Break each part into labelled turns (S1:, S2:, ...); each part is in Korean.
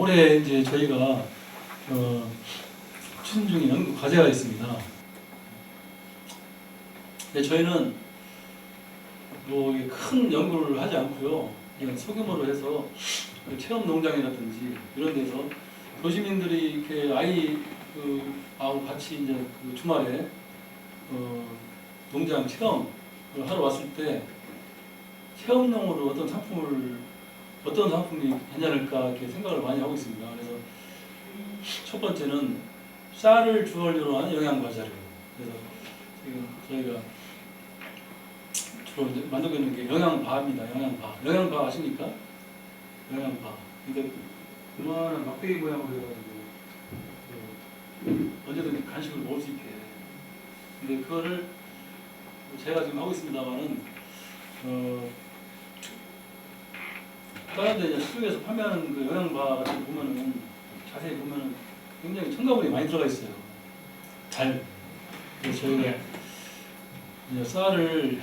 S1: 올해 이제 저희가 추진 중인 연구 과제가 있습니다. 근데 저희는 뭐 큰 연구를 하지 않고요, 그냥 소규모로 해서 체험 농장이라든지 이런 데서 도시민들이 이렇게 아이하고 같이 이제 그 주말에 농장 체험을 하러 왔을 때 체험용으로 어떤 상품이 괜찮을까 이렇게 생각을 많이 하고 있습니다. 그래서 첫 번째는 쌀을 주원료로 한 영양과자를, 그래서 지금 저희가 주로 이제 만들고 있는 게 영양바입니다. 영양바 아십니까? 영양바. 그러니까 그만한 막대기 모양으로 해가지고 언제든지 간식을 먹을 수 있게. 근데 그거를 제가 지금 하고 있습니다만은 다른 데 시중에서 판매하는 그 영양바 같은 거 보면은 자세히 보면은 굉장히 첨가물이 많이 들어가 있어요. 그래서 저희가 이제 쌀을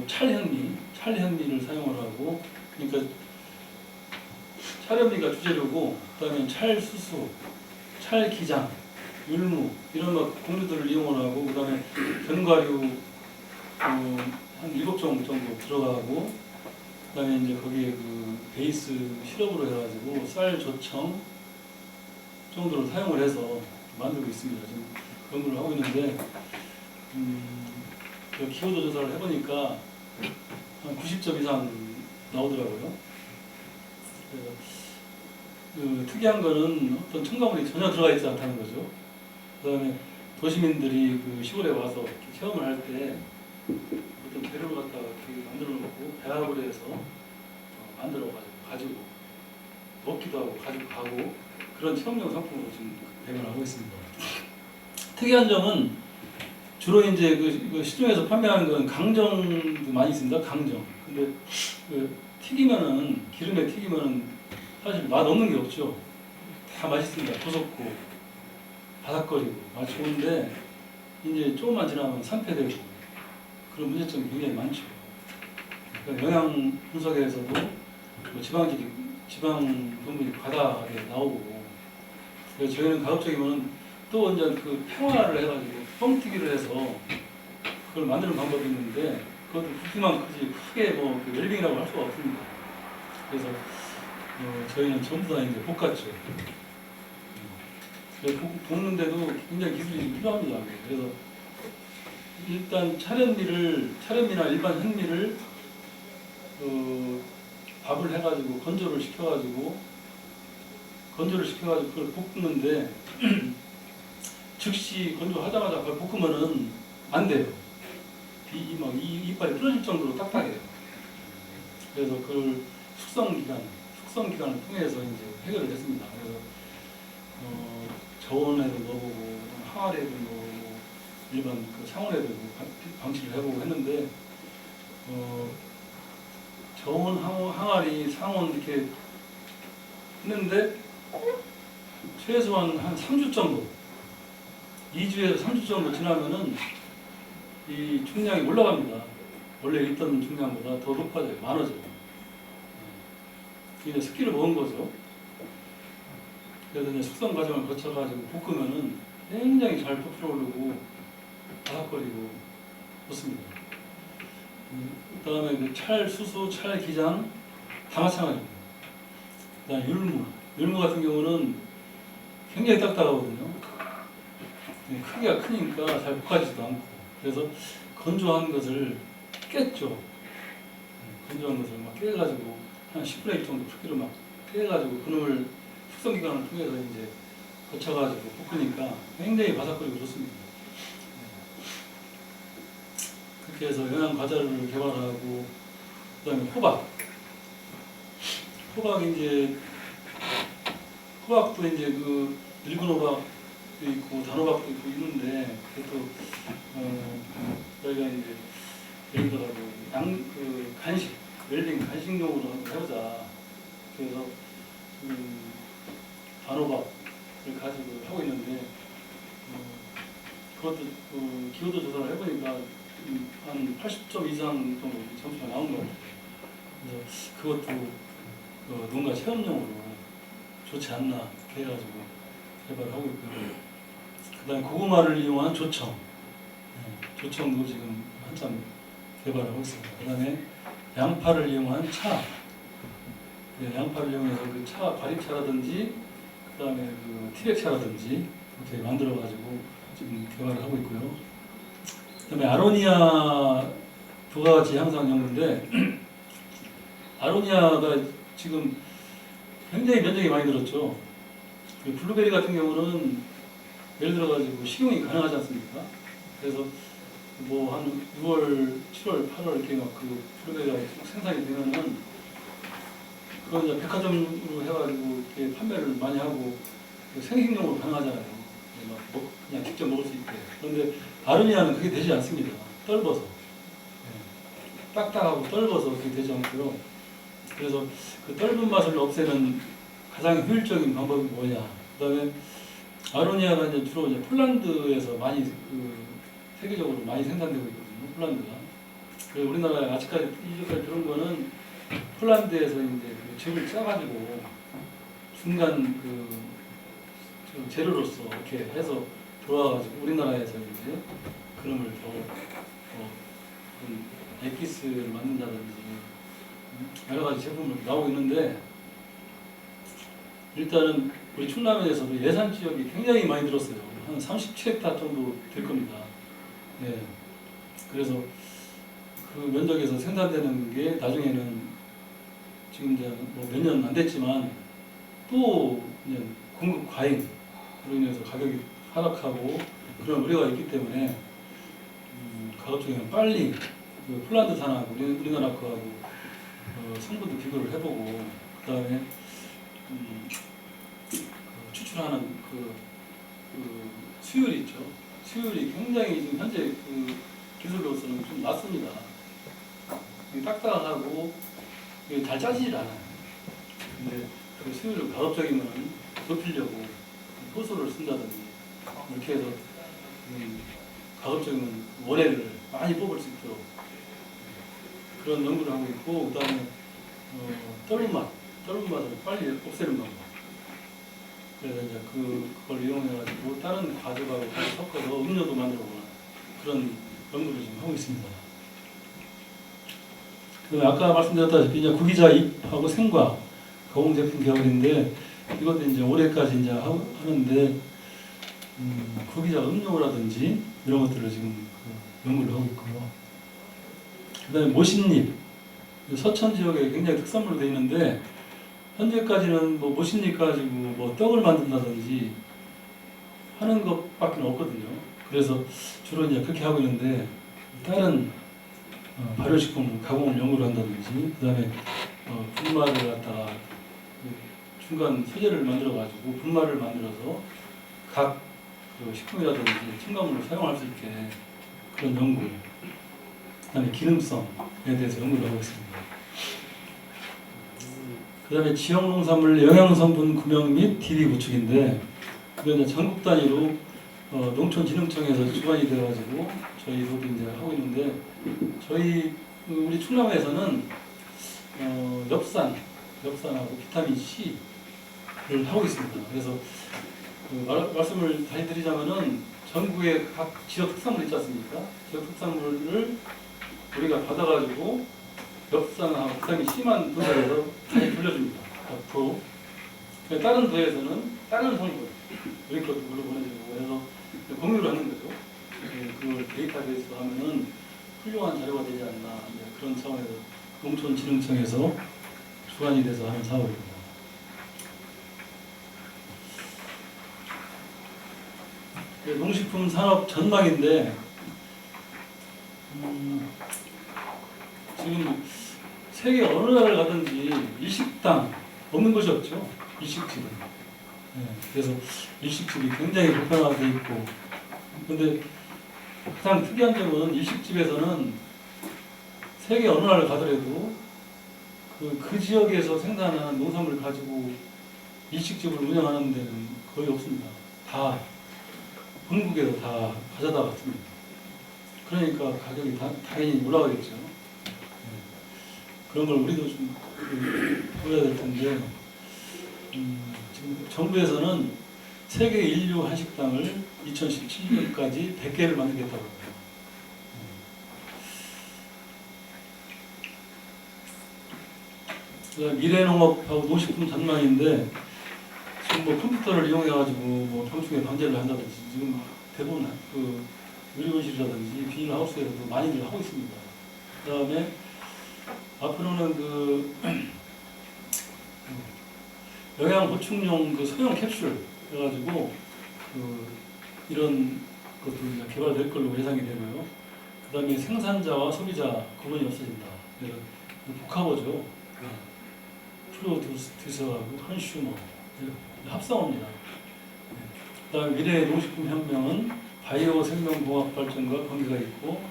S1: 찰현미를 사용을 하고, 그러니까 찰현미가 주재료고, 그다음에 찰수수, 찰기장, 율무 이런 곡류들을 이용을 하고, 그다음에 견과류 한 7종 정도 들어가고, 그다음에 이제 거기에 그 베이스 시럽으로 해가지고 쌀 조청 정도를 사용을 해서 만들고 있습니다. 지금 연구를 하고 있는데 기호도 조사를 해보니까 한 90점 이상 나오더라고요. 그래서 특이한 거는 어떤 첨가물이 전혀 들어가 있지 않다는 거죠. 그다음에 도시민들이 그 시골에 와서 체험을 할 때 어떤 재료를 갖다가 이렇게 만들어 놓고 배합을 해서 만들어 가지고 먹기도 하고 가지고 가고, 그런 체험용 상품으로 지금 대응을 하고 있습니다. 특이한 점은 주로 이제 그 시중에서 판매하는 건 강정도 많이 있습니다. 강정. 근데 튀기면은, 기름에 튀기면은 사실 맛 없는 게 없죠. 다 맛있습니다. 고소고 바삭거리고 맛 좋은데 이제 조금만 지나면 산패되고 그런 문제점이 굉장히 많죠. 그러니까 영양 분석에서도 지방 성분이 과다하게 나오고, 그래서 저희는 가급적이면 또 이제 그 평화를 해가지고 뻥튀기를 해서 그걸 만드는 방법이 있는데, 그것도 부피만 크지 크게 그 웰빙이라고 할 수가 없습니다. 그래서 저희는 전부 다 이제 볶았죠. 볶는데도 굉장히 기술이 필요합니다. 그래서 일단 찰현미나 일반 현미를 밥을 해가지고 건조를 시켜가지고 그걸 볶는데 즉시 건조하자마자 그걸 볶으면은 안 돼요. 이빨이 부러질 정도로 딱딱해요. 그래서 그걸 숙성 기간을 통해서 이제 해결을 했습니다. 그래서 저온에도 넣어보고 항아리에도 넣어보고 일반 그 상온에도 방치를 해보고 했는데 저온, 항아리, 상온 이렇게 했는데 최소한 한 3주 정도, 2주에서 3주 정도 지나면은 이 중량이 올라갑니다. 원래 있던 중량보다 더 높아져요. 많아져요. 이게 습기를 먹은 거죠. 그래서 이제 숙성 과정을 거쳐가지고 볶으면은 굉장히 잘 부풀어 오르고 바삭거리고 좋습니다. 그 다음에 그 찰수수, 찰기장 다 마찬가지입니다. 그 다음에 율무 같은 경우는 굉장히 딱딱하거든요. 크기가 크니까 잘 볶아지지도 않고, 그래서 건조한 것을 깼죠. 건조한 것을 막 깨가지고 한 10분의 1 정도 크기로 막 깨가지고 그놈을 숙성 기간을 통해서 이제 거쳐가지고 볶으니까 굉장히 바삭거리고 좋습니다. 그렇게 해서 영양 과자를 개발하고, 그다음에 호박도 이제 그 늙은 호박도 있고 단호박도 있고 있는데, 그것도 저희가 이제 예를 들어 간식, 웰빙 간식용으로 한번 해보자. 그래서 단호박을 가지고 하고 있는데, 그것도 기호도 조사를 해보니까 한 80점 이상 정도 점수가 나온 것 같아요. 그래서 그것도 농가 체험용으로 좋지 않나 이렇게 해가지고 개발을 하고 있고요. 그다음에 고구마를 이용한 조청, 조청도 지금 한참 개발을 하고 있습니다. 그다음에 양파를 이용한 차, 양파를 이용해서 그 차, 과립차라든지 그다음에 그 티백차라든지 이렇게 만들어가지고 지금 개발을 하고 있고요. 그다음에 아로니아 부가가치 향상 연구인데 아로니아가 지금 굉장히 면적이 많이 늘었죠. 그 블루베리 같은 경우는 예를 들어가지고 식용이 가능하지 않습니까? 그래서 뭐 한 6월, 7월, 8월 이렇게 막 그 블루베리가 생산이 되면은 그건 이제 백화점으로 해가지고 이렇게 판매를 많이 하고 생식용으로 가능하잖아요. 막 그냥 직접 먹을 수 있게. 그런데 아로니아는 그게 되지 않습니다. 떫어서. 딱딱하고 떫어서 그게 되지 않고요. 그래서 그 떫은 맛을 없애는 가장 효율적인 방법이 뭐냐. 그다음에 아로니아가 이제 주로 이제 폴란드에서 많이 세계적으로 많이 생산되고 있거든요. 폴란드가. 그래서 우리나라에 아직까지 이제까지 들은 거는 폴란드에서 이제 그 즙을 짜가지고 중간 재료로서 이렇게 해서 들어와가지고 우리나라에서 이제 그름을 더 엑기스를 만든다든지 여러 가지 제품을 나오고 있는데 일단은 우리 충남에서도 예산 지역이 굉장히 많이 늘었어요. 한 37헥타 정도 될 겁니다. 네. 그래서 그 면적에서 생산되는 게 나중에는 지금 이제 뭐 몇 년 안 됐지만 또 이제 공급 과잉으로 인해서 가격이 하락하고 그런 우려가 있기 때문에 가급적이면 빨리 그 폴란드산하고 우리나라 거하고 성분도 비교를 해보고 그 다음에 추출하는 그 수율이 있죠. 수율이 굉장히 지금 현재 그 기술로서는 좀 낮습니다. 딱딱하고 잘 짜지질 않아요. 근데 그 수율을 가급적이면 높이려고 효소를 쓴다든지 이렇게 해서 가급적이면 원액을 많이 뽑을 수 있도록 그런 연구를 하고 있고 그다음에 떫은 맛을 빨리 없애는 방법. 그래서 이제 그걸 이용해가지고 다른 과즙하고 같이 섞어서 음료도 만들어보는 그런 연구를 지금 하고 있습니다. 아까 말씀드렸다시피 이제 구기자 잎하고 생과 가공 제품 개발인데 이것도 이제 올해까지 이제 하는데 구기자 음료라든지 이런 것들을 지금 연구를 하고 있고요. 그다음에 모신잎 서천 지역에 굉장히 특산물로 되어 있는데 현재까지는 뭐 모신잎 가지고 뭐 떡을 만든다든지 하는 것밖에 없거든요. 그래서 주로 이제 그렇게 하고 있는데 다른 발효식품 가공을 연구를 한다든지 그다음에 분말을 갖다가 중간 소재를 만들어 가지고 분말을 만들어서 각 식품이라든지 첨가물을 사용할 수 있게 그런 연구 그다음에 기능성에 대해서 연구를 하고 있습니다. 그다음에 지역농산물 영양성분 구명 및 DB 구축인데 이건 전국 단위로 농촌진흥청에서 주관이 되어가지고 저희도 이제 하고 있는데 저희 우리 충남에서는 엽산하고 비타민 C를 하고 있습니다. 그래서 말씀을 다시 드리자면은 전국의 각 지역 특산물 있지 않습니까? 지역 특산물을 우리가 받아가지고 엽산하고 비타민 C만 분석해서 다시 돌려줍니다. 앞으로 다른 도에서는 다른 성분 우리 것도 물로 보내주고 해서 공유를 하는 거죠. 그걸 데이터베이스로 하면은 훌륭한 자료가 되지 않나 그런 차원에서 농촌진흥청에서 주관이 돼서 하는 사업입니다. 농식품 산업 전망인데 지금 세계 어느 나라를 가든지 일식당 없는 곳이 없죠. 일식집은. 그래서 일식집이 굉장히 보편화되어 있고 근데 가장 특이한 점은 일식집에서는 세계 어느 나라를 가더라도 그 지역에서 생산하는 농산물을 가지고 일식집을 운영하는 데는 거의 없습니다. 다 본국에서 다 가져다 왔습니다. 그러니까 가격이 당연히 올라가겠죠. 그런 걸 우리도 좀 보여야 될 텐데 지금 지금 정부에서는 세계 인류 한식당을 2017년까지 100개를 만들겠다고 합니다. 미래농업하고 노식품 전망인데 지금 뭐 컴퓨터를 이용해가지고 뭐 병충해 방제를 한다든지 지금 대부분 그 의료실이라든지 비닐하우스에서도 많이들 하고 있습니다. 그다음에 앞으로는 그 영양 보충용 그 소형 캡슐 해가지고 그 이런 것도 개발될 걸로 예상이 되고요. 그다음에 생산자와 소비자 구분이 없어진다. 복합어죠. 프로듀서하고 컨슈머 합성어입니다. 그다음에 미래의 농식품 혁명은 바이오 생명공학 발전과 관계가 있고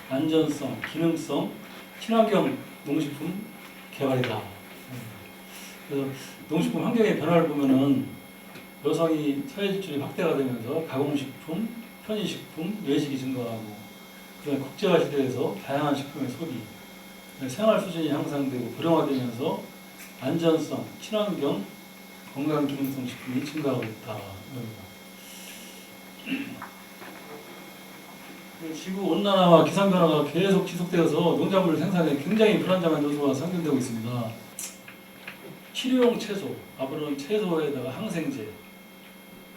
S1: 안전성, 기능성, 친환경 농식품 개발이다. 그래서 농식품 환경의 변화를 보면은 여성이 사회 지출이 확대가 되면서 가공식품, 편의식품, 외식이 증가하고 그다음에 국제화 시대에서 다양한 식품의 소비, 생활 수준이 향상되고 고령화되면서 안전성, 친환경, 건강 기능성 식품이 증가하고 있다. 지구 온난화와 기상 변화가 계속 지속되어서 농작물 생산에 굉장히 불안정한 요소가 상존되고 있습니다. 치료용 채소, 앞으로는 채소에다가 항생제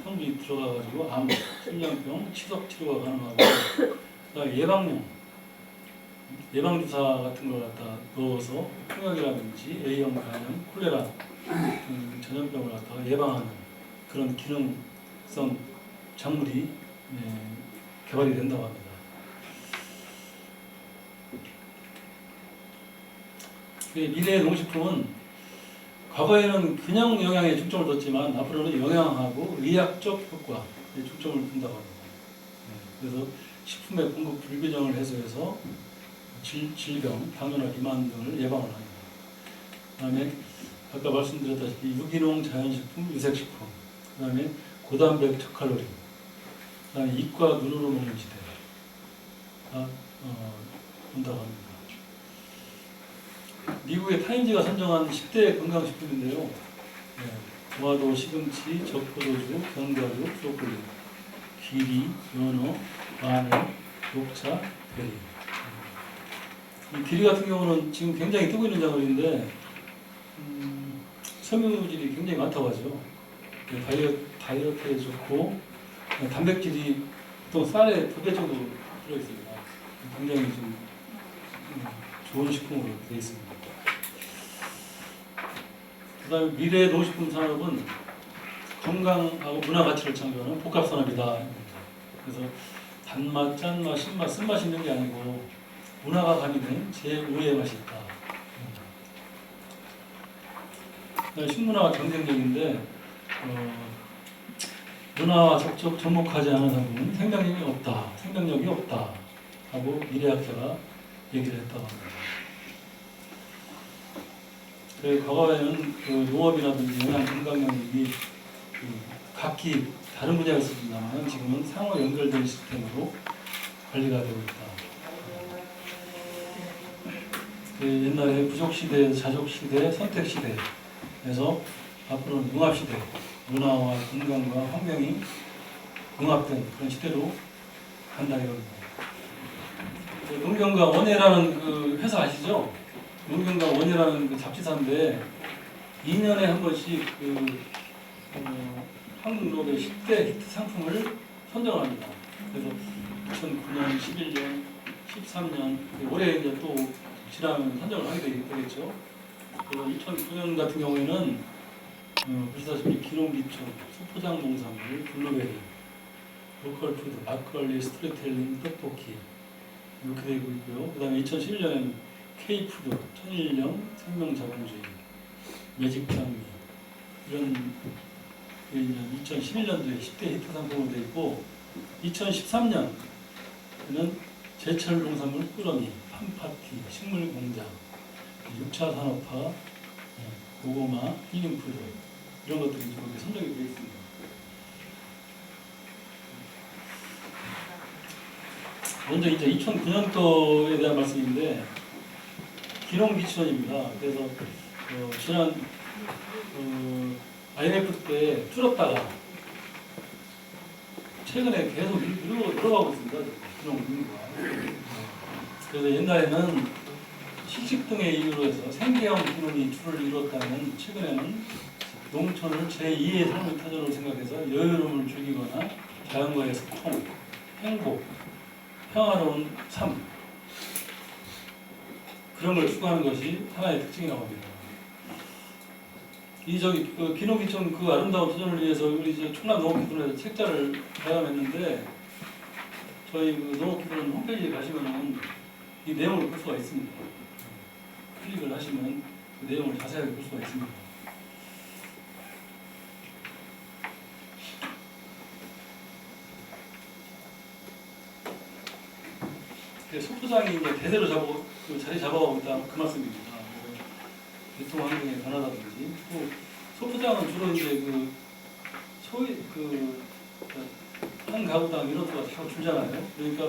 S1: 성분이 들어가가지고 암, 심장병, 치석 치료가 가능하고 그다음에 예방주사 같은 걸 갖다 넣어서 홍역이라든지 A형 감염, 콜레라 같은 전염병을 갖다가 예방하는 그런 기능성 작물이 개발이 된다고 합니다. 미래의 농식품은 과거에는 그냥 영양에 중점을 뒀지만 앞으로는 영양하고 의학적 효과에 중점을 둔다고 합니다. 그래서 식품의 공급 불균형을 해소해서 질병, 당뇨나 비만 등을 예방을 합니다. 그다음에 아까 말씀드렸다시피 유기농 자연식품, 유색식품, 그다음에 고단백 저칼로리, 그다음에 이과 눈으로 먹는 시대가 온다고 합니다. 미국의 타임지가 선정한 10대 건강식품인데요. 무화도, 시금치, 적포도주, 견과류, 브로콜리, 귀리, 연어, 마늘, 녹차, 베리. 이 귀리 같은 경우는 지금 굉장히 뜨고 있는 작물인데 섬유질이 굉장히 많다고 하죠. 다이어트에 좋고 단백질이 보통 쌀에 2배 정도 들어있습니다. 굉장히 좀 좋은 식품으로 되어 있습니다. 그 다음에 미래의 농식품 산업은 건강하고 문화 가치를 창조하는 복합 산업이다. 그래서 단맛, 짠맛, 신맛, 쓴맛이 있는 게 아니고 문화가 가미된 제5의 맛이 있다. 식문화가 경쟁력인데 문화와 적극 접목하지 않은 상품은 생명력이 없다 하고 미래학자가 얘기를 했다고 합니다. 과거에는 그 농업이라든지 영양 건강영역이 각기 다른 분야가 있었습니다만 지금은 상호 연결된 시스템으로 관리가 되고 있다. 옛날에 부족시대, 자족시대, 선택시대에서 앞으로는 융합시대, 문화와 건강과 환경이 융합된 그런 시대로 간다 이겁니다. 농경과 원예라는 그 회사 아시죠? 농경과 원예라는 그 잡지사인데 2년에 한 번씩 한국 농업의 10대 히트 상품을 선정을 합니다. 그래서 2009년, 11년, 13년 올해 이제 또 지나면 선정을 하게 되겠죠. 그래서 2009년 같은 경우에는 보시다시피 기농기촌, 수포장 농산물, 블루베리, 로컬푸드, 막걸리, 스토리텔링, 떡볶이 이렇게 되고 있고요. 그 다음에 2011년에는 K푸드, 천일염, 생명자본주의, 매직장미 이런 2011년도에 10대 히트 상품으로 되어 있고 2013년에는 제철 농산물 꾸러미, 팜파티, 식물공장, 6차 산업화, 고구마, 힐링푸드 이런 것들이 거기에 선정이 되어 있습니다. 먼저 이제 2009년도에 대한 말씀인데 기농기촌입니다. 그래서 지난 IMF 때 줄었다가 최근에 계속 늘어가고 있습니다. 그런 의미가. 그래서 옛날에는 시식 등의 이유로 해서 생계형 기능이 줄을 이뤘다면 최근에는 농촌을 제2의 삶의 터전으로 생각해서 여유로움을 즐기거나 자연과의 소통, 행복, 평화로운 삶 그런 걸 추구하는 것이 하나의 특징이라고 합니다. 그 기농기촌 그 아름다운 터전을 위해서 우리 충남 농업기술원에서 책자를 발간했는데 저희 그 농업기술원 홈페이지에 가시면은 이 내용을 볼 수가 있습니다. 클릭을 하시면 그 내용을 자세하게 볼 수가 있습니다. 소포장이 이제 대대로 자리 잡아가고 있다 그 말씀입니다. 교통 환경의 변화라든지 또 소포장은 주로 이제 한 가구당 인원수가 자꾸 줄잖아요. 그러니까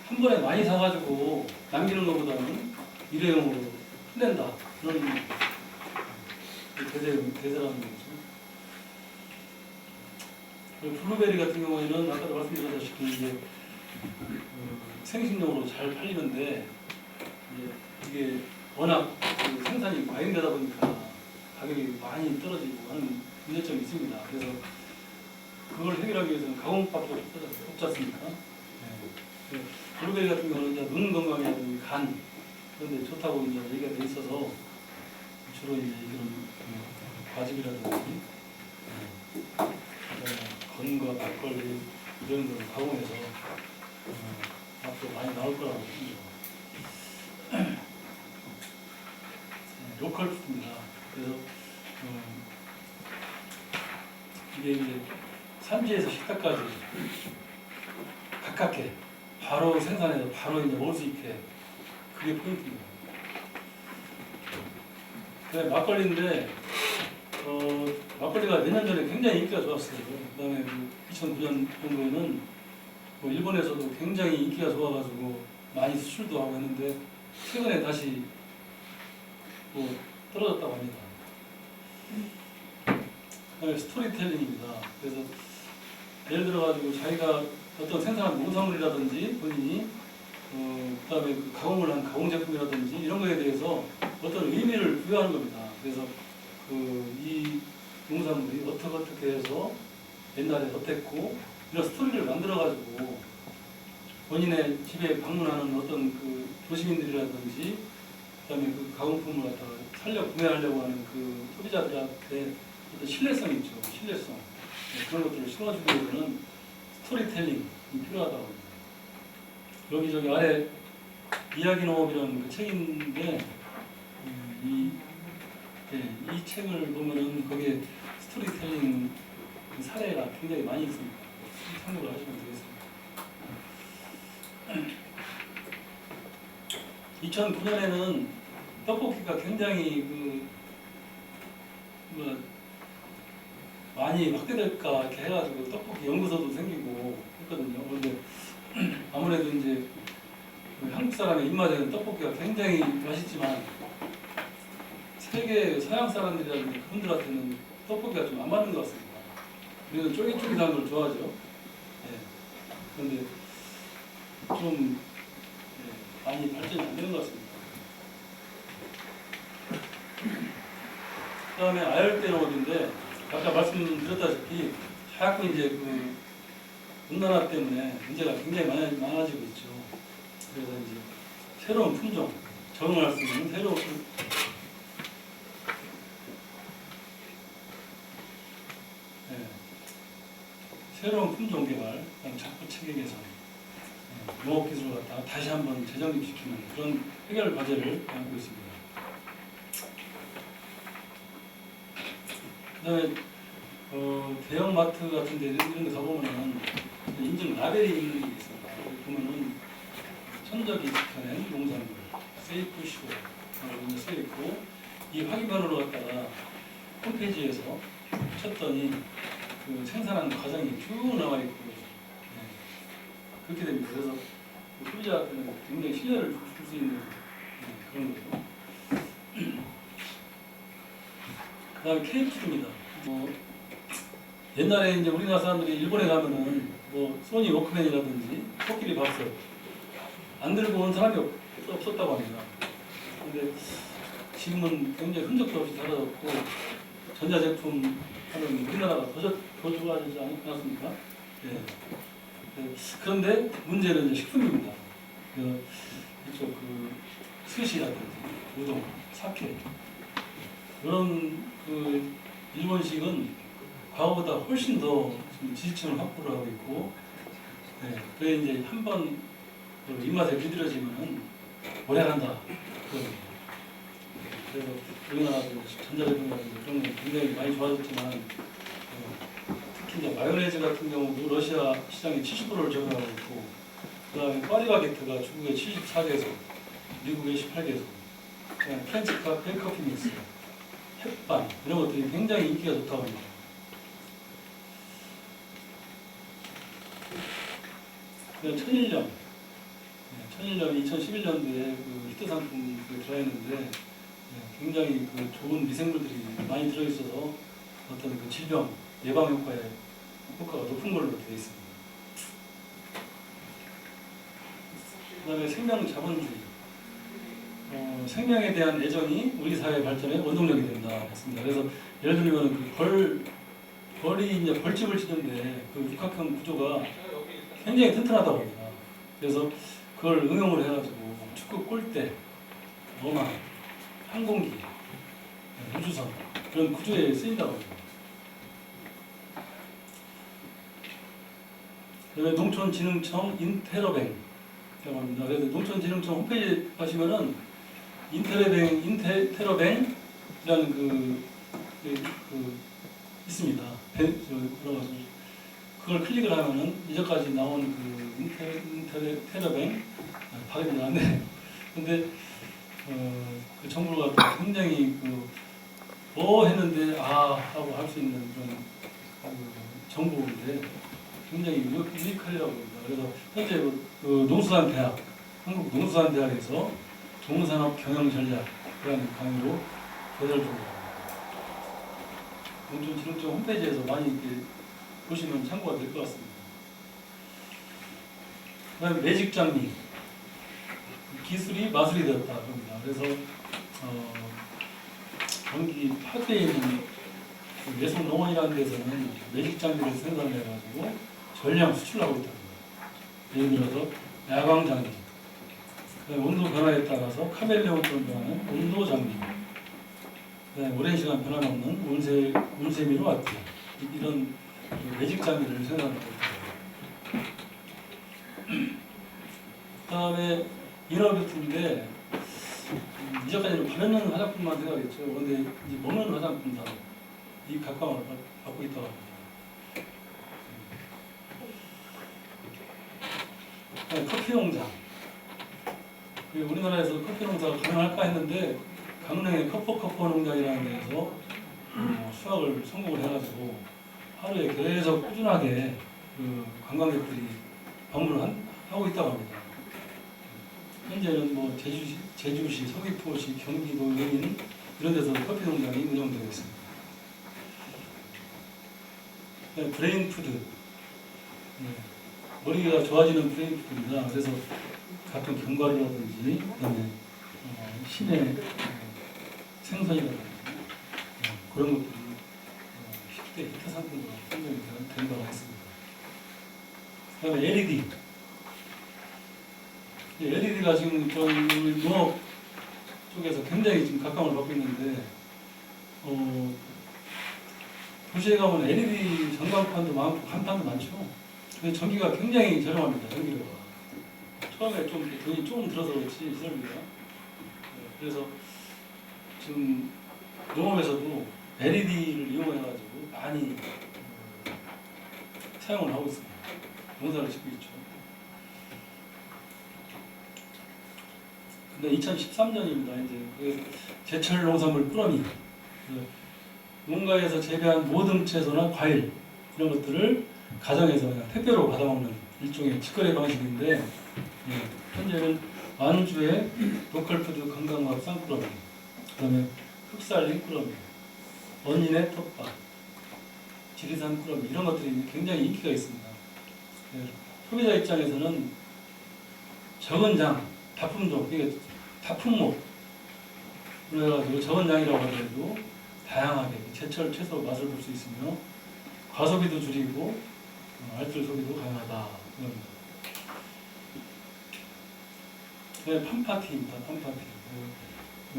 S1: 한 번에 많이 사가지고 남기는 것보다는 일회용으로 끝낸다 그런 대세라는 거죠. 블루베리 같은 경우에는 아까도 말씀드렸다시피 이제 생식용으로 잘 팔리는데 이게 워낙 생산이 과잉되다 보니까 가격이 많이 떨어지고 하는 문제점이 있습니다. 그래서 그걸 해결하기 위해서는 가공법도 없지 않습니까? 네. 블루베리 같은 경우는 이제 눈 건강이라든지 간 그런 데 좋다고 이제 얘기가 돼 있어서 주로 이제 이런 과즙이라든지 건과 막걸리 이런 걸 가공해서 앞으로 많이 나올 거라고 봅니다. 로컬 푸드입니다. 그래서 이게 이제 산지에서 식탁까지 가깝게 바로 생산해서 바로 이제 먹을 수 있게 그게 포인트입니다. 그다음에 막걸리인데 막걸리가 몇 년 전에 굉장히 인기가 좋았어요. 그다음에 2009년 정도에는 일본에서도 굉장히 인기가 좋아가지고 많이 수출도 하고 했는데 최근에 다시 떨어졌다고 합니다. 그다음에 스토리텔링입니다. 그래서 예를 들어가지고 자기가 어떤 생산한 농산물이라든지 본인이 그다음에 그 가공을 한 가공 제품이라든지 이런 거에 대해서 어떤 의미를 부여하는 겁니다. 그래서 이 농산물이 어떻게 해서 옛날에 어땠고 이런 스토리를 만들어가지고 본인의 집에 방문하는 어떤 그 도시민들이라든지 그다음에 그 가공품을 갖다가 구매하려고 하는 그 소비자들한테 어떤 신뢰성이 있죠. 신뢰성. 그런 것들을 심어주기 위해서는 스토리텔링이 필요하다고 합니다. 여기 아래 이야기농업이라는 그 책인데 이 책을 보면은 거기에 스토리텔링 사례가 굉장히 많이 있습니다. 참고를 하시면 되겠습니다. 2009년에는 떡볶이가 굉장히 많이 확대될까 이렇게 해가지고 떡볶이 연구소도 생기고 했거든요. 그런데 아무래도 이제 한국 사람의 입맛에는 떡볶이가 굉장히 맛있지만 세계 서양 사람들이라든지 그분들한테는 떡볶이가 좀 안 맞는 것 같습니다. 우리는 쫄깃쫄깃한 걸 좋아하죠. 네. 그런데 좀 많이 발전이 안 되는 것 같습니다. 그 다음에 아열대 농업인데 아까 말씀드렸다시피 자꾸 이제 온난화 때문에 문제가 굉장히 많아지고 있죠. 그래서 이제 새로운 품종, 적응할 수 있는 새로운 품종 개발, 작부 체계 개선, 농업 기술을 갖다가 다시 한번 재정립시키는 그런 해결 과제를 안고 있습니다. 그다음에 대형 마트 같은 데 이런 데 가보면은 인증 라벨이 있는 게 있습니다. 보면은 천적이 지켜낸 농산물, 세이프 쇼라고 써 있고 이 확인번호를 갖다가 홈페이지에서 쳤더니 그 생산하는 과정이 쭉 나와 있고 그렇게 됩니다. 그래서 소비자한테는 굉장히 신뢰를 줄 수 있는 그런 거죠. 그 다음에 K푸드입니다. 옛날에 이제 우리나라 사람들이 일본에 가면은 뭐 소니 워크맨이라든지 코끼리 밥솥 안 들고 온 사람이 없었다고 합니다. 근데 지금은 굉장히 흔적도 없이 사라졌고 전자제품 하는 우리나라가 더 좋아지지 않았습니까? 예. 그런데 문제는 이제 식품입니다. 이쪽 스시라든지 우동, 사케 그런 일본식은 과거보다 훨씬 더 지지층을 확보를 하고 있고, 그게 이제 한번 입맛에 비들어지면은 오래 간다. 그래서 우리나라도 전자제품이라든지 그런 게 굉장히 많이 좋아졌지만, 특히 이제 마요네즈 같은 경우도 러시아 시장에 70%를 점유하고 있고, 그다음에 파리바게트가 중국에 74개소, 미국에 18개소, 프렌치 커피 믹스, 햇반 이런 것들이 굉장히 인기가 좋다고 합니다. 천일염 2011년도에 히트 상품에 들어있는데 굉장히 좋은 미생물들이 많이 들어있어서 어떤 질병 예방 효과가 높은 걸로 되어 있습니다. 그다음에 생명 자본주의, 생명에 대한 애정이 우리 사회 발전의 원동력이 된다 했습니다. 그래서 예를 들면 벌이 이제 벌집을 짓는데 육각형 구조가 굉장히 튼튼하다고 합니다. 그래서 그걸 응용을 해가지고 축구 골대, 로마, 항공기, 우주선 그런 구조에 쓰인다고 합니다. 그다음에 농촌진흥청 인테러뱅이라고 합니다. 그래서 농촌진흥청 홈페이지에 가시면은 인테러뱅이라는 있습니다. 그걸 클릭을 하면은 이전까지 나온 인테러뱅 발음이 안 돼요. 근데 그 정보가 굉장히 했는데 하고 할 수 있는 그런 정보인데 굉장히 유익하려고 합니다. 그래서 현재 농수산대학, 한국 농수산대학에서 동산업 경영 전략이라는 강의로 개설 중입니다. 농촌진흥청 홈페이지에서 많이 이렇게 보시면 참고가 될 것 같습니다. 그다음에 매직 장미, 기술이 마술이 되었다 합니다. 그래서 경기 파주에 있는 예성 농원이라는 데서는 매직 장미를 생산해가지고 전량 수출하고 있다 합니다. 예를 들어서 야광 장미, 온도 변화에 따라서 카멜레온처럼 변하는 온도 장미, 오랜 시간 변함없는 온세미로 왔다. 이런 매직 장미를 생산하고 있다. 그 다음에 이너뷰티인데 이전까지는 바르는 화장품만 생각했죠. 그런데 이제 먹는 화장품도 이 각광을 받고 있다고 합니다. 커피 농장. 우리나라에서 커피 농사가 가능할까 했는데 강릉의 커퍼 농장이라는 데에서 수확을 성공을 해가지고 하루에 계속 꾸준하게 관광객들이 방문을 하고 있다고 합니다. 현재는 제주시, 서귀포시, 경기도, 용인 이런 데서 커피 농장이 운영되고 있습니다. 브레인푸드, 머리가 좋아지는 브레인푸드입니다. 그래서 같은 견과류라든지 그다음에 신의 생선이라든지 그런 것들이 쉽게 히트 상품으로 선정이 된다고 했습니다. 그다음에 LED가 지금 우리 농업 쪽에서 굉장히 지금 각광을 받고 있는데 도시에 가면 LED 전광판도 많고 간판도 많죠. 근데 전기가 굉장히 저렴합니다. 전기료가 처음에 좀 돈이 조금 들어서 그렇지 설비가. 그래서 지금 농업에서도 LED를 이용해가지고 많이 사용을 하고 있습니다. 농사를 짓고 있죠. 근데 2013년입니다. 이제 제철 농산물 꾸러미, 농가에서 재배한 모든 채소나 과일 이런 것들을 가정에서 그냥 택배로 받아먹는 일종의 직거래 방식인데, 현재는 완주의 로컬푸드 건강과학 쌍꾸러미, 그다음에 흑살 흰꾸러미, 언니네 텃밭, 지리산 꾸러미 이런 것들이 굉장히 인기가 있습니다. 네, 소비자 입장에서는 적은 장, 다품종, 이게 다품목 그래가지고 적은 양이라고 하더라도 다양하게 제철 채소 맛을 볼 수 있으며 과소비도 줄이고 알뜰 소비도 가능하다. 네, 팜파티입니다. 팜파티.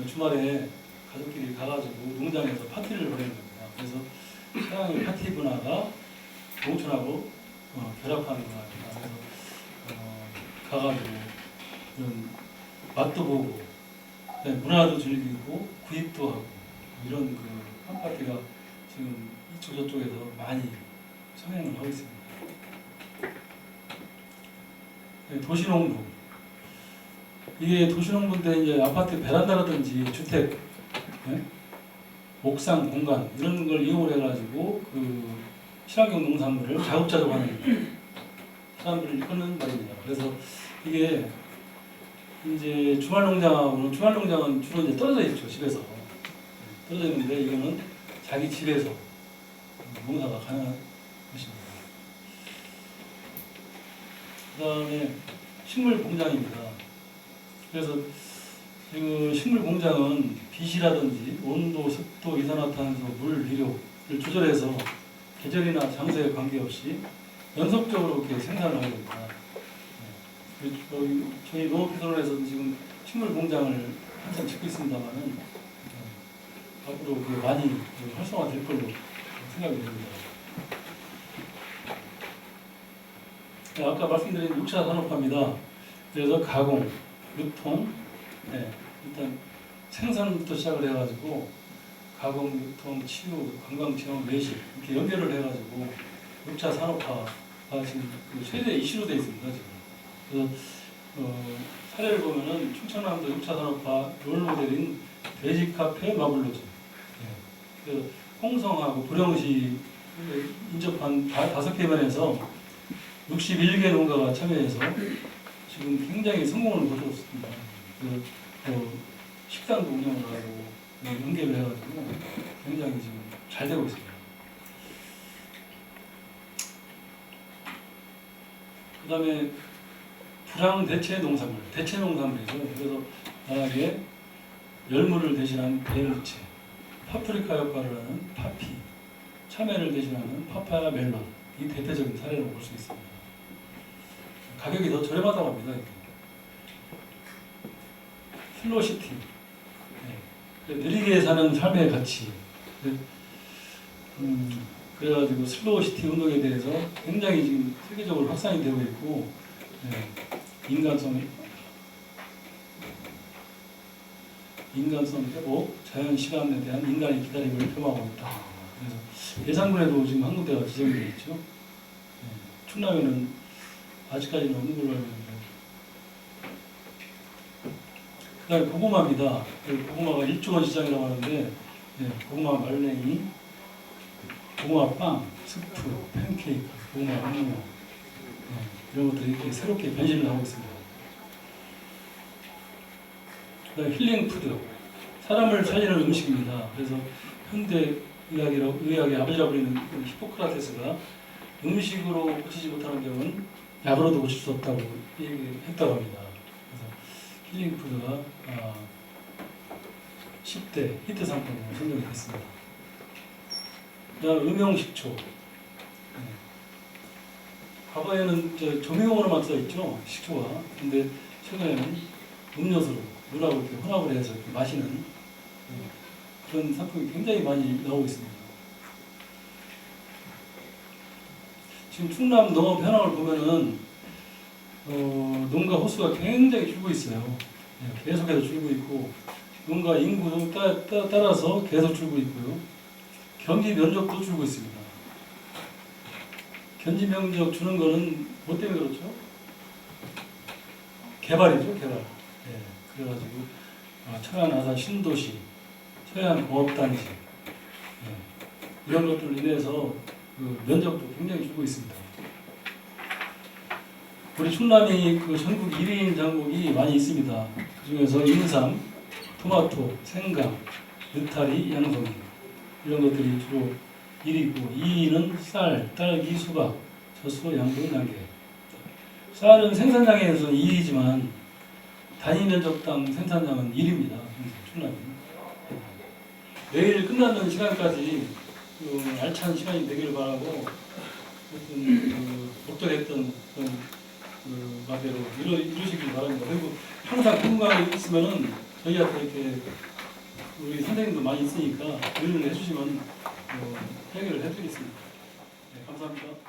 S1: 주말에 가족끼리 가가지고 농장에서 파티를 벌이는 겁니다. 그래서 서양의 파티 문화가 농촌하고 결합하는 문화입니다. 그래서 가가지고 이런 맛도 보고 문화도 즐기고 구입도 하고 이런 그 팜파티가 지금 이쪽 저쪽에서 많이 성행을 하고 있습니다. 네, 도시농부 이게 도시농부 때 이제 아파트 베란다라든지 주택 옥상 공간 이런 걸 이용을 해가지고 그 친환경 농산물을 자급자족하는 사람들을 이끄는 말입니다. 그래서 이게 이제 주말 농장은 주로 이제 떨어져 있죠. 집에서 떨어져 있는데 이거는 자기 집에서 농사가 가능한 것입니다. 그다음에 식물 공장입니다. 그래서 그 식물 공장은 빛이라든지 온도, 습도, 이산화탄소, 물, 비료를 조절해서 계절이나 장소에 관계없이 연속적으로 이렇게 생산을 하게 됩니다. 저희 농업기술원에서 지금 식물 공장을 한참 짓고 있습니다만은 앞으로 많이 활성화될 걸로 생각이 됩니다. 아까 말씀드린 6차 산업화입니다. 그래서 가공, 유통, 일단 생산부터 시작을 해가지고 가공, 유통, 치유, 관광체험, 외식 이렇게 연결을 해가지고 6차 산업화가 지금 최대 이슈로 되어 있습니다. 지금. 그래서 사례를 보면은 충청남도 6차 산업화 롤모델인 돼지카페 마블로즈, 그래서 홍성하고 보령시 인접한 5개면에서 61개 농가가 참여해서 지금 굉장히 성공을 거뒀습니다. 식당도 운영을 하고 연계를 해가지고 굉장히 지금 잘 되고 있습니다. 그 다음에 불황 대체 농산물, 대체 농산물이죠. 그래서 만약에 열무를 대신한 베르체, 파프리카 역할을 하는 파피, 참외를 대신하는 파파야 멜론, 이 대표적인 사례로 볼 수 있습니다. 가격이 더 저렴하다고 합니다. 슬로시티, 느리게 사는 삶의 가치. 그래가지고 슬로우시티 운동에 대해서 굉장히 지금 세계적으로 확산이 되고 있고, 인간성 회복, 자연 시간에 대한 인간의 기다림을 표방하고 있다. 그래서 예산군에도 지금 한 군데가 지정되어 있죠. 충남에는 아직까지는 없는 걸로 알고 있는데. 그다음에 고구마입니다. 고구마가 1조 원 시장이라고 하는데, 고구마 말랭이, 고구마 빵, 스프, 팬케이크, 고구마 음료, 이런 것들이 이렇게 새롭게 변신을 하고 있습니다. 그다음에 힐링 푸드, 사람을 살리는 음식입니다. 그래서 현대 의학의 아버지라고 불리는 히포크라테스가 음식으로 고치지 못하는 병은 약으로도 고칠 수 없다고 얘기했다고 합니다. 그래서 힐링 푸드가 10대 히트 상품으로 선정이 됐습니다. 그다음 음용식초. 과거에는 조미용으로만 써 있죠, 식초가. 근데 최근에는 음료수로 물하고 이렇게 혼합을 해서 이렇게 마시는 그런 상품이 굉장히 많이 나오고 있습니다. 지금 충남 농업 현황을 보면은 농가 호수가 굉장히 줄고 있어요. 계속해서 줄고 있고 농가 인구도 따라서 계속 줄고 있고요. 경지 면적도 줄고 있습니다. 경지 면적 주는 거는 뭐 때문에 그렇죠? 개발이죠, 개발. 그래가지고 천안 아산 신도시, 서해안 공업단지 이런 것들로 인해서 그 면적도 굉장히 줄고 있습니다. 우리 충남이 그 전국 1위인 장국이 많이 있습니다. 그 중에서 인삼, 토마토, 생강, 느타리, 양송이 이런 것들이 주로 1이고 2는 쌀, 딸기, 수박, 젖소, 양분, 양계. 쌀은 생산량에서는 2이지만 단위 면적당 생산량은 1입니다. 출납이. 내일 끝나는 시간까지 알찬 시간이 되기를 바라고 목적했던 그런 말대로 이루시길 바랍니다. 그리고 항상 궁금한 게 있으면은 저희한테 이렇게 우리 선생님도 많이 있으니까 의논을 해주시면 해결을 해드리겠습니다. 네, 감사합니다.